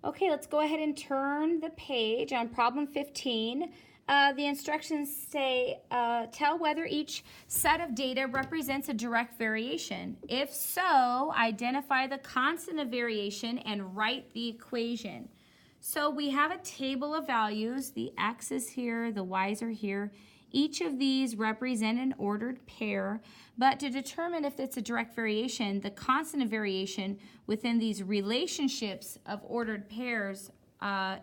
Okay, let's go ahead and turn the page on problem 15. The instructions say, tell whether each set of data represents a direct variation. If so, identify the constant of variation and write the equation. So we have a table of values. The x is here, the y's are here. Each of these represent an ordered pair, but to determine if it's a direct variation, the constant of variation within these relationships of ordered pairs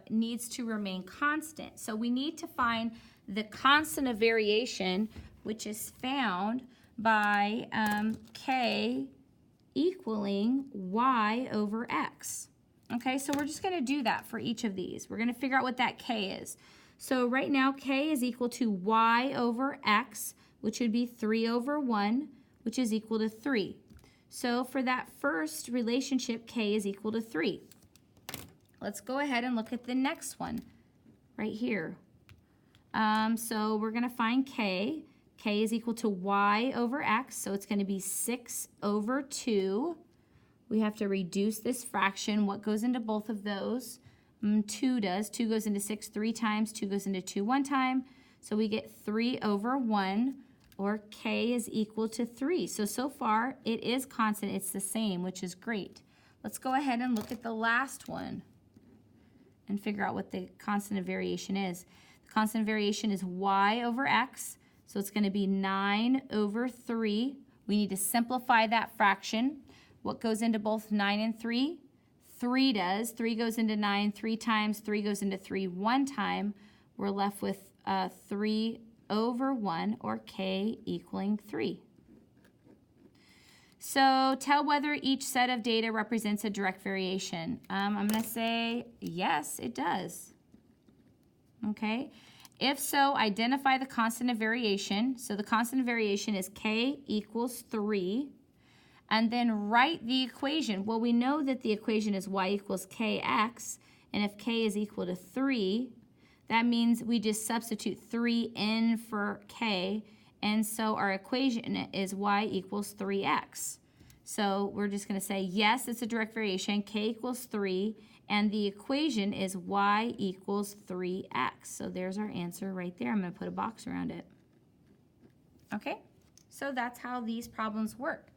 needs to remain constant. So we need to find the constant of variation, which is found by k equaling y over x. Okay, so we're just going to do that for each of these. We're going to figure out what that k is. So right now, k is equal to y over x, which would be 3 over 1, which is equal to 3. So for that first relationship, k is equal to 3. Let's go ahead and look at the next one right here. So we're going to find k. K is equal to y over x, so it's going to be 6 over 2. We have to reduce this fraction. What goes into both of those? 2 does. 2 goes into 6 3 times. 2 goes into 2 1 time. So we get 3 over 1, or k is equal to 3. So far, it is constant. It's the same, which is great. Let's go ahead and look at the last one and figure out what the constant of variation is. The constant of variation is y over x. So it's going to be 9 over 3. We need to simplify that fraction. What goes into both 9 and 3? 3 does. 3 goes into 9 3 times. 3 goes into 3 1 time. We're left with 3 over 1, or k equaling 3. So tell whether each set of data represents a direct variation. I'm going to say yes, it does. Okay. If so, identify the constant of variation. So the constant of variation is k equals 3. And then write the equation. Well, we know that the equation is y equals kx, and if k is equal to 3, that means we just substitute 3 in for k, and so our equation is y equals 3x. So we're just going to say, yes, it's a direct variation, k equals 3, and the equation is y equals 3x. So there's our answer right there. I'm going to put a box around it. Okay, so that's how these problems work.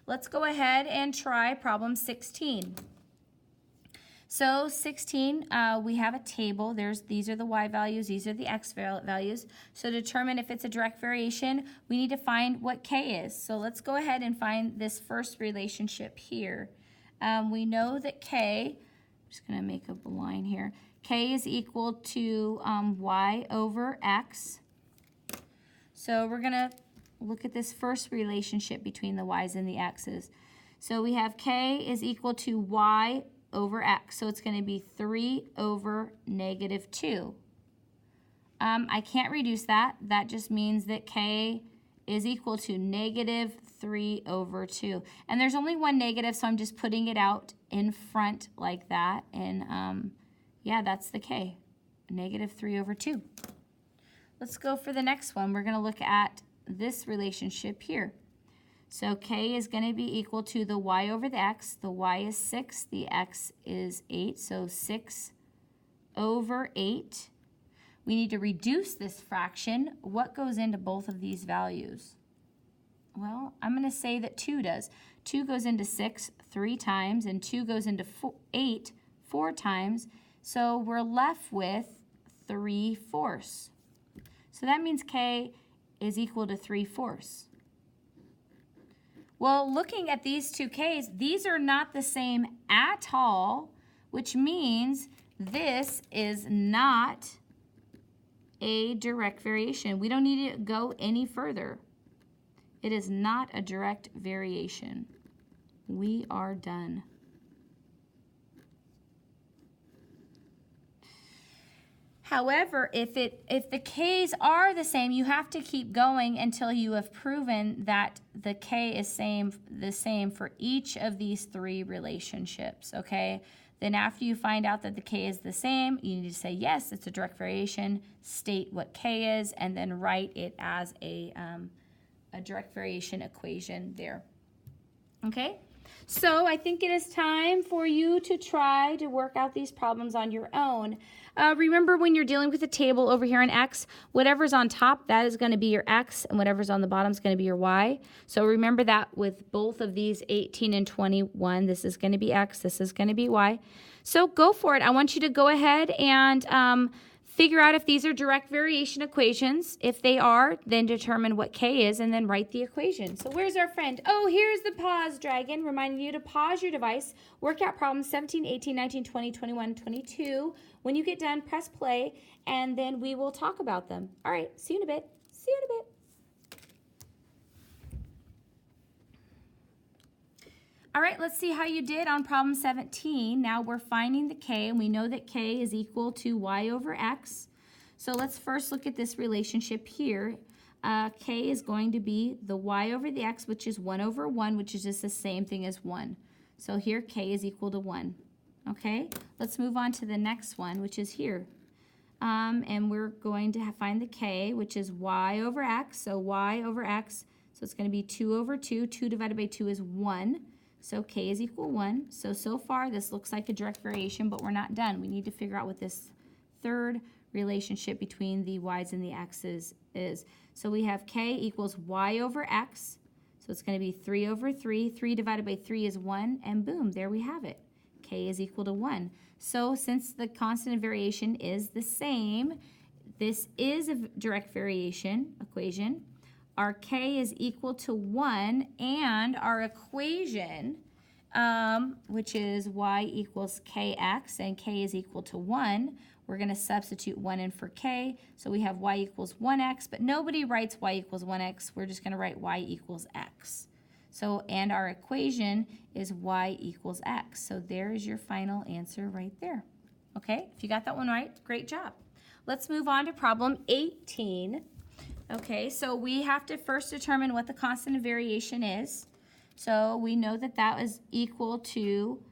Let's go ahead and try problem 16. So 16, we have a table. These are the y values, these are the x values. So to determine if it's a direct variation, we need to find what k is. So let's go ahead and find this first relationship here. We know that k, I'm just going to make up a line here, k is equal to y over x. So we're going to look at this first relationship between the y's and the x's. So we have k is equal to y over x. So it's going to be 3 over negative 2. I can't reduce that. That just means that k is equal to negative 3 over 2. And there's only one negative, so I'm just putting it out in front like that. And yeah, that's the k, negative 3 over 2. Let's go for the next one. We're going to look at this relationship here. So k is going to be equal to the y over the x. The y is 6, the x is 8, so 6 over 8. We need to reduce this fraction. What goes into both of these values? Well, I'm going to say that 2 does. 2 goes into 6 3 times, and 2 goes into 8 4 times. So we're left with 3/4. So that means k is equal to 3/4. Well, looking at these two k's, these are not the same at all, which means this is not a direct variation. We don't need to go any further. It is not a direct variation. We are done. However, if the k's are the same, you have to keep going until you have proven that the k is the same for each of these three relationships, okay? Then after you find out that the k is the same, you need to say, yes, it's a direct variation, state what k is, and then write it as a direct variation equation there, okay? So I think it is time for you to try to work out these problems on your own. Remember, when you're dealing with a table over here on X, whatever's on top, that is going to be your X, and whatever's on the bottom is going to be your Y. So remember that with both of these 18 and 21, this is going to be X, this is going to be Y. So go for it. I want you to go ahead and figure out if these are direct variation equations. If they are, then determine what K is and then write the equation. So where's our friend? Oh, here's the pause dragon, reminding you to pause your device, work out problems 17, 18, 19, 20, 21, 22. When you get done, press play, and then we will talk about them. All right, see you in a bit. See you in a bit. All right, let's see how you did on problem 17. Now we're finding the K, and we know that K is equal to Y over X. So let's first look at this relationship here. K is going to be the Y over the X, which is 1 over 1, which is just the same thing as 1. So here K is equal to 1. Okay, let's move on to the next one, which is here. And we're going to find the K, which is Y over X. So Y over X, so it's going to be 2 over 2. 2 divided by 2 is 1. So K is equal 1. So far this looks like a direct variation, but we're not done. We need to figure out what this third relationship between the Y's and the X's is. So we have K equals Y over X. So it's going to be 3 over 3. 3 divided by 3 is 1. And boom, there we have it. K is equal to 1. So since the constant of variation is the same, this is a direct variation equation. Our K is equal to 1, and our equation, which is Y equals KX, and K is equal to 1, we're going to substitute 1 in for K, so we have Y equals 1X, but nobody writes Y equals 1X. We're just going to write Y equals X. So, and our equation is Y equals X. So there is your final answer right there. Okay, if you got that one right, great job. Let's move on to problem 18. Okay, so we have to first determine what the constant of variation is. So we know that that is equal to,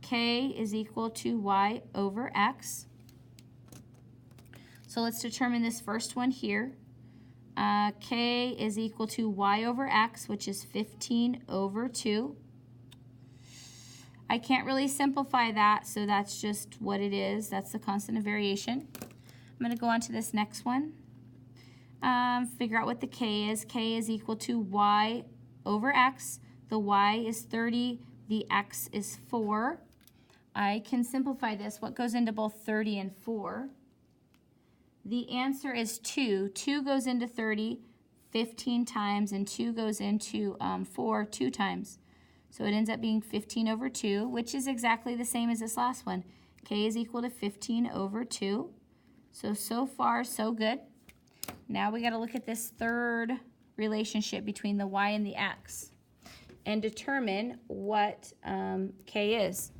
K is equal to Y over X. So let's determine this first one here. K is equal to Y over X, which is 15 over 2. I can't really simplify that, so that's just what it is. That's the constant of variation. I'm going to go on to this next one. Figure out what the K is. K is equal to Y over X. The Y is 30. The X is 4. I can simplify this. What goes into both 30 and 4? The answer is 2. 2 goes into 30 15 times, and 2 goes into 4 2 times. So it ends up being 15 over 2, which is exactly the same as this last one. K is equal to 15 over 2. So far, so good. Now we got to look at this third relationship between the Y and the X and determine what K is.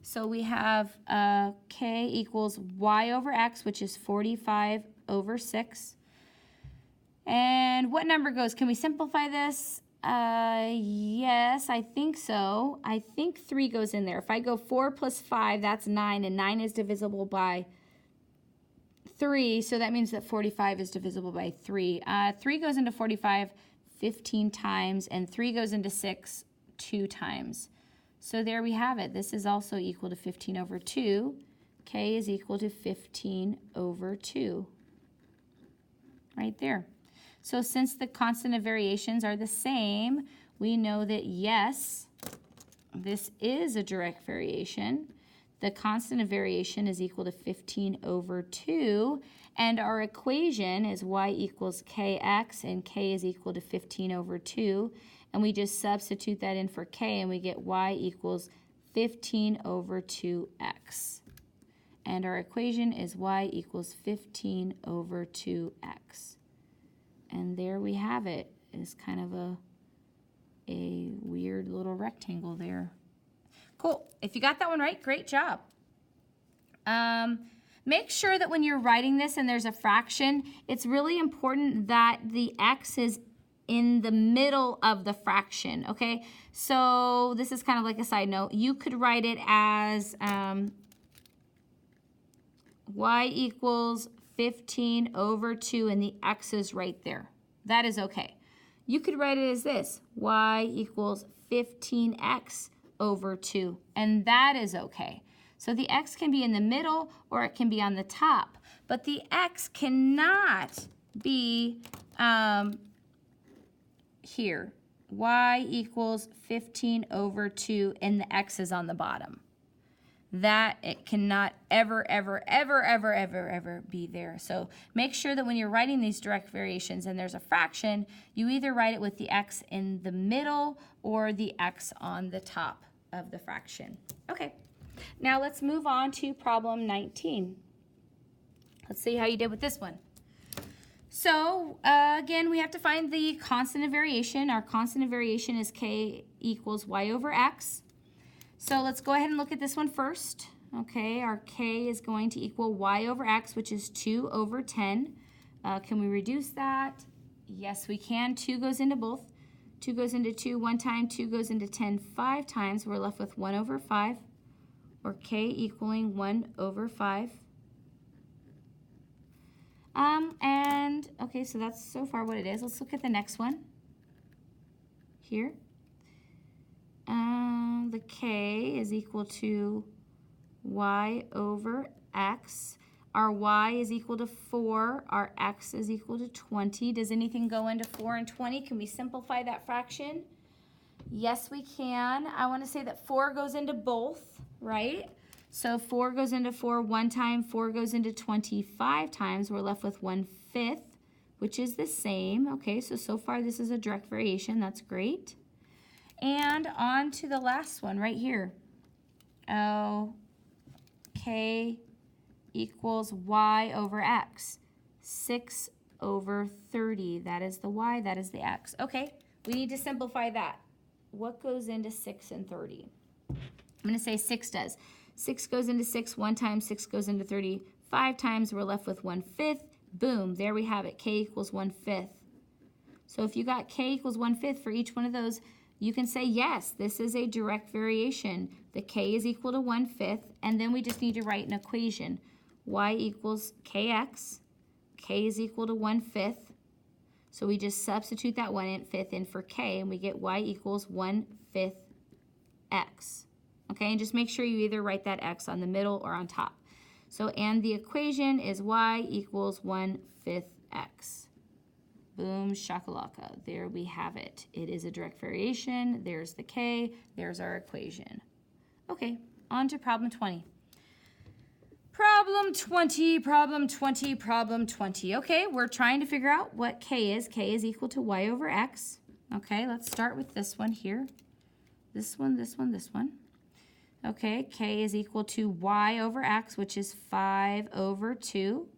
So we have K equals Y over X, which is 45 over 6. And what number goes? Can we simplify this? Yes, I think so. I think 3 goes in there. If I go 4 plus 5, that's 9, and 9 is divisible by 3, so that means that 45 is divisible by 3. 3 goes into 45 15 times, and 3 goes into 6 2 times. So there we have it. This is also equal to 15 over 2. K is equal to 15 over 2. Right there. So since the constant of variations are the same, we know that yes, this is a direct variation. The constant of variation is equal to 15 over 2, and our equation is Y equals KX, and K is equal to 15 over 2, and we just substitute that in for K, and we get Y equals 15 over 2X. And our equation is Y equals 15 over 2X. And there we have it. It's kind of a weird little rectangle there. Cool. If you got that one right, great job. Make sure that when you're writing this and there's a fraction, it's really important that the X is in the middle of the fraction, okay? So this is kind of like a side note. You could write it as Y equals 15 over 2, and the X is right there. That is okay. You could write it as this, y equals 15x over 2, and that is okay. So the x can be in the middle or it can be on the top, but the x cannot be here. Y equals 15 over 2, and the x is on the bottom. That it cannot ever be there. So make sure that when you're writing these direct variations and there's a fraction, you either write it with the x in the middle or the x on the top of the fraction. Okay, now let's move on to problem 19. Let's see how you did with this one. So again, we have to find the constant of variation. Our constant of variation is k equals y over x. So let's go ahead and look at this one first. Okay, our k is going to equal y over x, which is 2 over 10. Can we reduce that? Yes, we can. 2 goes into both. 2 goes into 2 one time, 2 goes into 10 5 times. We're left with 1 over 5, or k equaling 1 over 5. And, okay, so that's so far what it is. Let's look at the next one here. The k is equal to y over x. Our y is equal to 4. Our x is equal to 20. Does anything go into 4 and 20? Can we simplify that fraction? Yes, we can. I want to say that 4 goes into both, right? So 4 goes into 4 one time. 4 goes into 25 times. We're left with 1/5, which is the same. Okay, so far this is a direct variation. That's great. And on to the last one right here. Oh, k equals y over x. 6 over 30. That is the y, that is the x. Okay, we need to simplify that. What goes into 6 and 30? I'm going to say 6 does. 6 goes into 6 one time, 6 goes into 30 5 times. We're left with 1/5. Boom, there we have it. K equals 1/5. So if you got k equals 1/5 for each one of those, you can say, yes, this is a direct variation. The k is equal to 1/5, and then we just need to write an equation. Y equals kx. K is equal to 1/5. So we just substitute that 1/5 in for k, and we get y equals 1/5 x. Okay, and just make sure you either write that x on the middle or on top. So, and the equation is y equals 1/5 x. Boom, shakalaka. There we have it. It is a direct variation. There's the k. There's our equation. Okay, on to problem 20. Problem 20, problem 20, problem 20. Okay, we're trying to figure out what k is. K is equal to y over x. Okay, let's start with this one here. This one, this one, this one. Okay, k is equal to y over x, which is 5 over 2.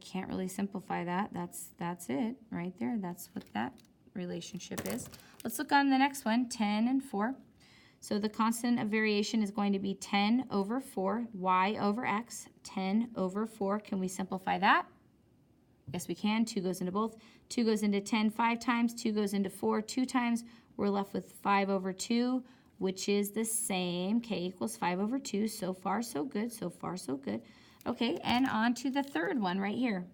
Can't really simplify that. That's it right there. That's what that relationship is. Let's look on the next one, 10 and 4. So the constant of variation is going to be 10 over 4, y over x, 10 over 4. Can we simplify that? Yes, we can. 2 goes into both. 2 goes into 10 5 times. 2 goes into 4 2 times. We're left with 5 over 2, which is the same. K equals 5 over 2. So far, so good. So far, so good. Okay, and on to the third one right here.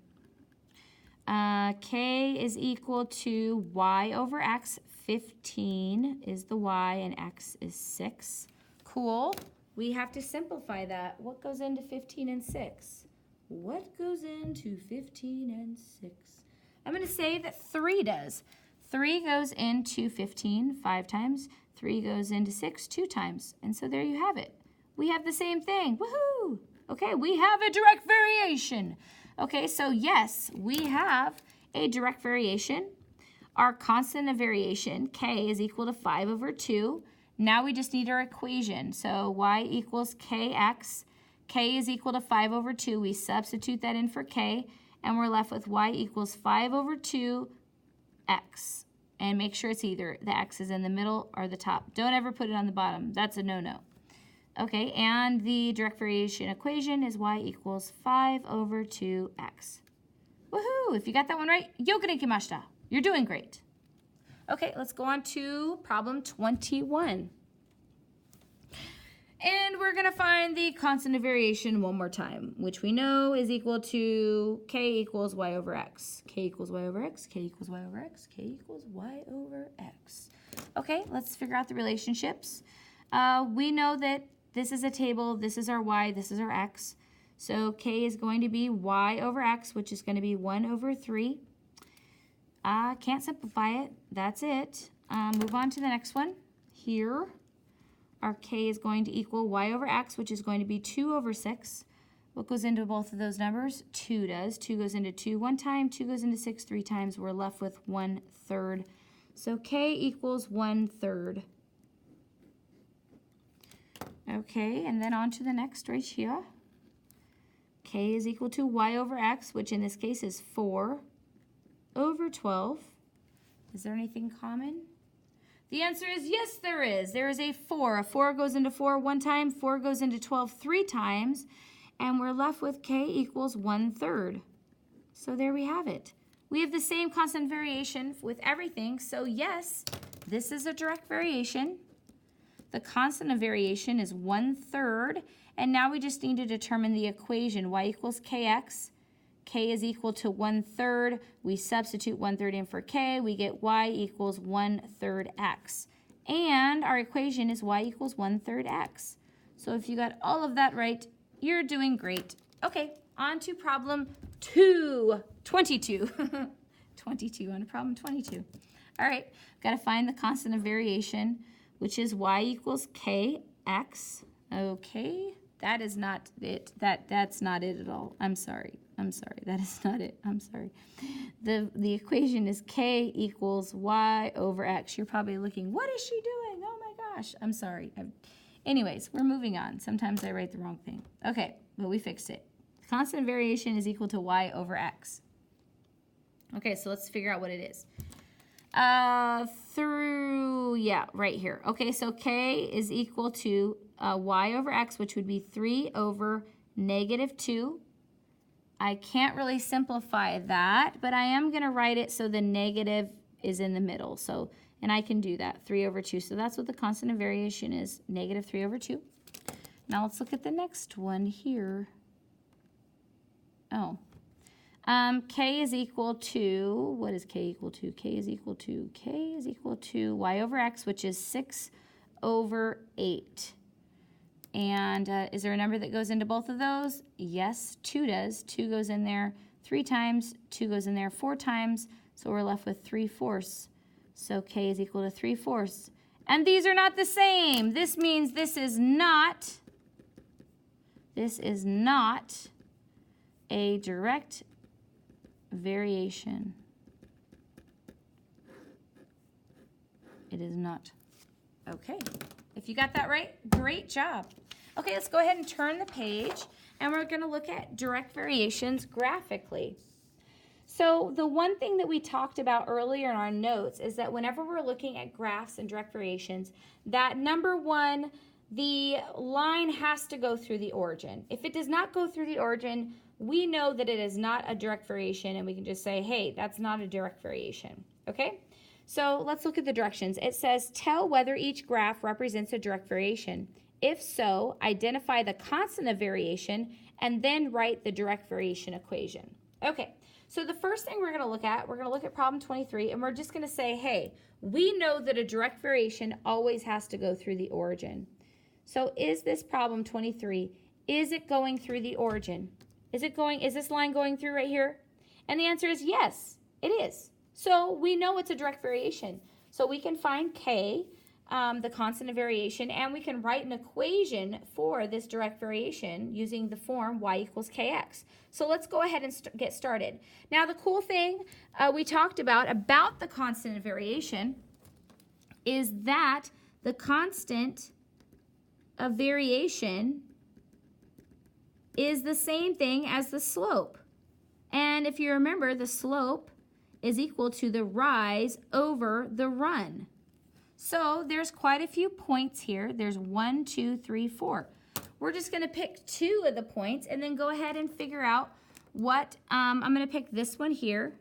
K is equal to y over x. 15 is the y, and x is 6. Cool. We have to simplify that. What goes into 15 and 6? What goes into 15 and 6? I'm going to say that 3 does. 3 goes into 15 5 times. 3 goes into 6 2 times. And so there you have it. We have the same thing. Woohoo! Okay, we have a direct variation. Okay, so yes, we have a direct variation. Our constant of variation, k, is equal to 5 over 2. Now we just need our equation. So y equals kx. K is equal to 5 over 2. We substitute that in for k, and we're left with y equals 5 over 2 x. And make sure it's either the x is in the middle or the top. Don't ever put it on the bottom. That's a no-no. Okay, and the direct variation equation is y equals 5 over 2x. Woohoo! If you got that one right, yo ikimashita. You're doing great. Okay, let's go on to problem 21. And we're we're going to find the constant of variation one more time, which we know is equal to k equals y over x. K equals y over x, k equals y over x, k equals y over x. Okay, let's figure out the relationships. We know that this is a table, this is our y, this is our x. So k is going to be y over x, which is going to be 1 over 3. Can't simplify it. That's it. Move on to the next one. Here, our k is going to equal y over x, which is going to be 2 over 6. What goes into both of those numbers? 2 does. 2 goes into 2 one time, 2 goes into 6 3 times. We're left with 1/3. So k equals 1/3. Okay, and then on to the next right here. K is equal to y over x, which in this case is 4 over 12. Is there anything common? The answer is yes, there is. There is a 4. A 4 goes into 4 one time, 4 goes into 12 3 times, and we're left with k equals 1/3. So there we have it. We have the same constant variation with everything, so yes, this is a direct variation. The constant of variation is 1/3, and now we just need to determine the equation. Y equals kx. K is equal to 1/3. We substitute 1/3 in for k. We get y equals 1/3 x. And our equation is y equals 1/3 x. So if you got all of that right, you're doing great. Okay, on to problem 22. 22 on to problem 22. All right, got to find the constant of variation, which is y equals kx. Okay, that is not it. That's not it at all. I'm sorry. That is not it. I'm sorry. The equation is k equals y over x. You're probably looking, what is she doing? Oh my gosh. I'm sorry. Anyways, we're moving on. Sometimes I write the wrong thing. Okay, but we fixed it. Constant variation is equal to y over x. Okay, so let's figure out what it is. Right here. Okay, so k is equal to y over x, which would be 3 over -2. I can't really simplify that, but I am going to write it so the negative is in the middle. So, and I can do that, 3 over 2. So that's what the constant of variation is, -3 over 2. Now let's look at the next one here. Oh. K is equal to, what is k equal to? K is equal to y over x, which is 6 over 8. And is there a number that goes into both of those? Yes, 2 does. 2 goes in there 3 times, 2 goes in there 4 times, so we're left with 3/4. So k is equal to 3/4. And these are not the same. This means this is not a direct variation. It is not. Okay. If you got that right, great job. Okay, let's go ahead and turn the page, and we're going to look at direct variations graphically. So the one thing that we talked about earlier in our notes is that whenever we're looking at graphs and direct variations, that number one, the line has to go through the origin. If it does not go through the origin, we know that it is not a direct variation, and we can just say, hey, that's not a direct variation, okay? So let's look at the directions. It says, tell whether each graph represents a direct variation. If so, identify the constant of variation and then write the direct variation equation. Okay, so the first thing we're going to look at problem 23, and we're just going to say, hey, we know that a direct variation always has to go through the origin. So is this problem 23, is it going through the origin? Is this line going through right here? And the answer is yes, it is. So we know it's a direct variation. So we can find k, the constant of variation, and we can write an equation for this direct variation using the form y equals kx. So let's go ahead and get started. Now the cool thing we talked about the constant of variation is that the constant of variation is the same thing as the slope. And if you remember, the slope is equal to the rise over the run. So there's quite a few points here. There's 1, 2, 3, 4. We're just going to pick 2 of the points and then go ahead and figure out what, I'm going to pick this one here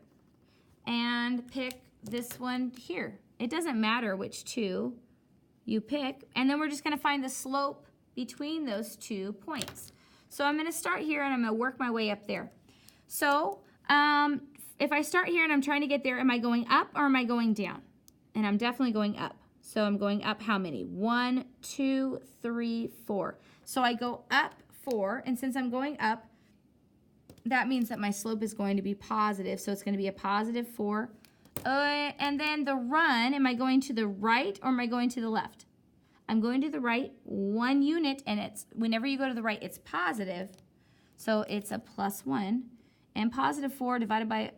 and pick this one here. It doesn't matter which 2 you pick, and then we're just going to find the slope between those 2 points. So I'm going to start here and I'm going to work my way up there. So if I start here and I'm trying to get there, am I going up or am I going down? And I'm definitely going up. So I'm going up how many? 1, 2, 3, 4. So I go up 4, and since I'm going up, that means that my slope is going to be positive. So it's going to be a positive 4. And then the run, am I going to the right or am I going to the left? I'm going to the right 1 unit, and it's whenever you go to the right, it's positive. So it's a +1. And positive 4 divided by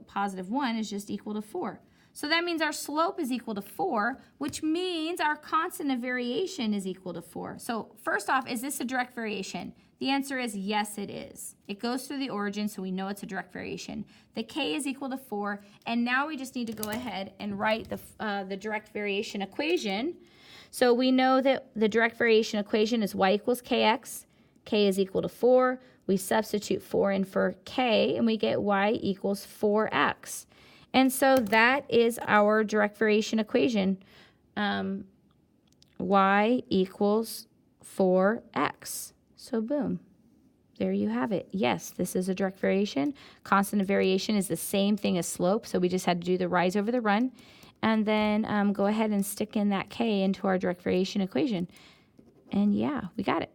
positive 1 is just equal to 4. So that means our slope is equal to 4, which means our constant of variation is equal to 4. So first off, is this a direct variation? The answer is yes, it is. It goes through the origin, so we know it's a direct variation. The k is equal to 4, and now we just need to go ahead and write the direct variation equation. So we know that the direct variation equation is y equals kx. K is equal to 4. We substitute 4 in for k, and we get y equals 4x. And so that is our direct variation equation. Y equals 4x. So boom, there you have it. Yes, this is a direct variation. Constant of variation is the same thing as slope, so we just had to do the rise over the run. And then go ahead and stick in that k into our direct variation equation. And yeah, we got it.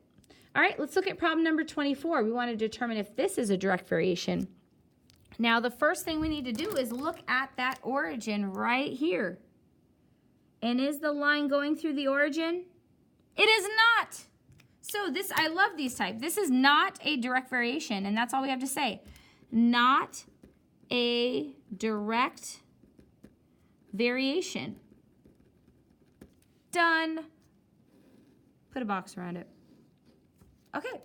All right, let's look at problem number 24. We want to determine if this is a direct variation. Now, the first thing we need to do is look at that origin right here. And is the line going through the origin? It is not. So this, I love these type. This is not a direct variation, and that's all we have to say. Not a direct variation. Done. Put a box around it. Okay.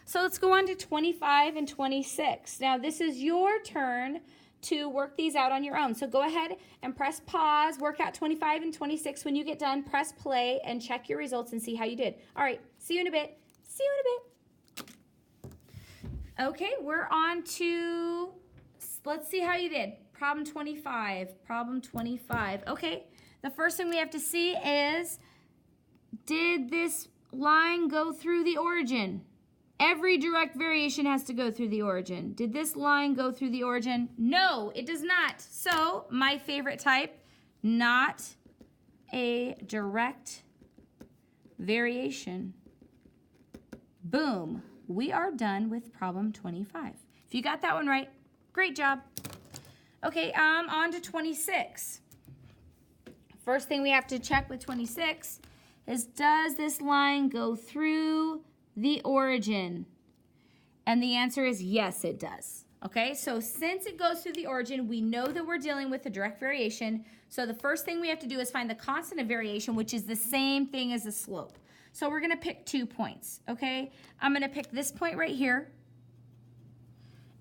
So let's go on to 25 and 26. Now this is your turn to work these out on your own. So go ahead and press pause, work out 25 and 26. When you get done, press play and check your results and see how you did. All right, see you in a bit. See you in a bit. Okay, we're on to, let's see how you did. Problem 25, problem 25. Okay, the first thing we have to see is, did this line go through the origin? Every direct variation has to go through the origin. Did this line go through the origin? No, it does not. So, my favorite type, not a direct variation. Boom. We are done with problem 25. If you got that one right, great job. Okay, on to 26. First thing we have to check with 26 is, does this line go through the origin? And the answer is yes, it does. Okay, so since it goes through the origin, we know that we're dealing with a direct variation. So the first thing we have to do is find the constant of variation, which is the same thing as the slope. So we're going to pick 2 points, okay? I'm going to pick this point right here,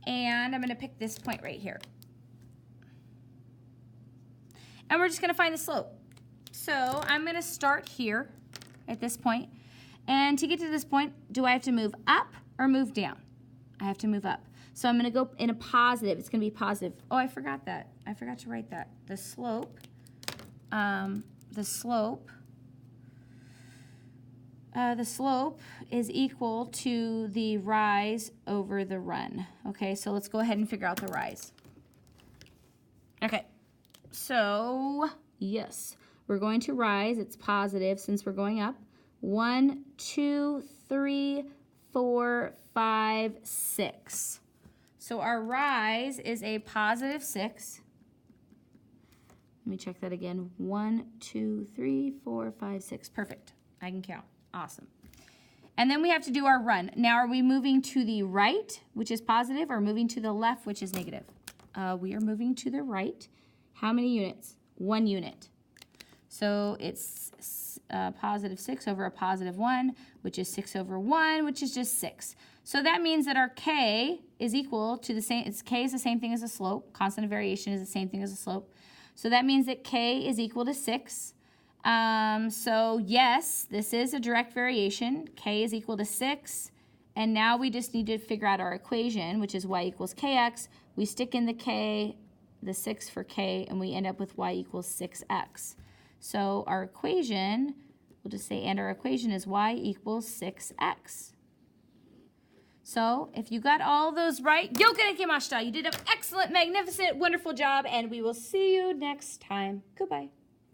and I'm going to pick this point right here. And we're just going to find the slope. So I'm going to start here at this point. And to get to this point, do I have to move up or move down? I have to move up. So I'm going to go in a positive. It's going to be positive. Oh, I forgot that. I forgot to write that. The slope is equal to the rise over the run. Okay, so let's go ahead and figure out the rise. Okay, so yes, we're going to rise. It's positive since we're going up. 1, 2, 3, 4, 5, 6. So our rise is a positive 6. Let me check that again. 1, 2, 3, 4, 5, 6. Perfect. I can count. Awesome. And then we have to do our run. Now, are we moving to the right, which is positive, or moving to the left, which is negative? We are moving to the right. How many units? 1 unit. So it's positive 6 over a positive 1, which is 6 over 1, which is just 6. So that means that our k is equal to the same, k is the same thing as a slope. Constant of variation is the same thing as a slope. So that means that k is equal to 6. So yes, this is a direct variation. K is equal to 6. And now we just need to figure out our equation, which is y equals kx. We stick in the k, the 6 for k, and we end up with y equals 6x. So our equation, we'll just say, and our equation is y equals 6x. So if you got all those right, yoke-de-ikimashita. You did an excellent, magnificent, wonderful job, and we will see you next time. Goodbye.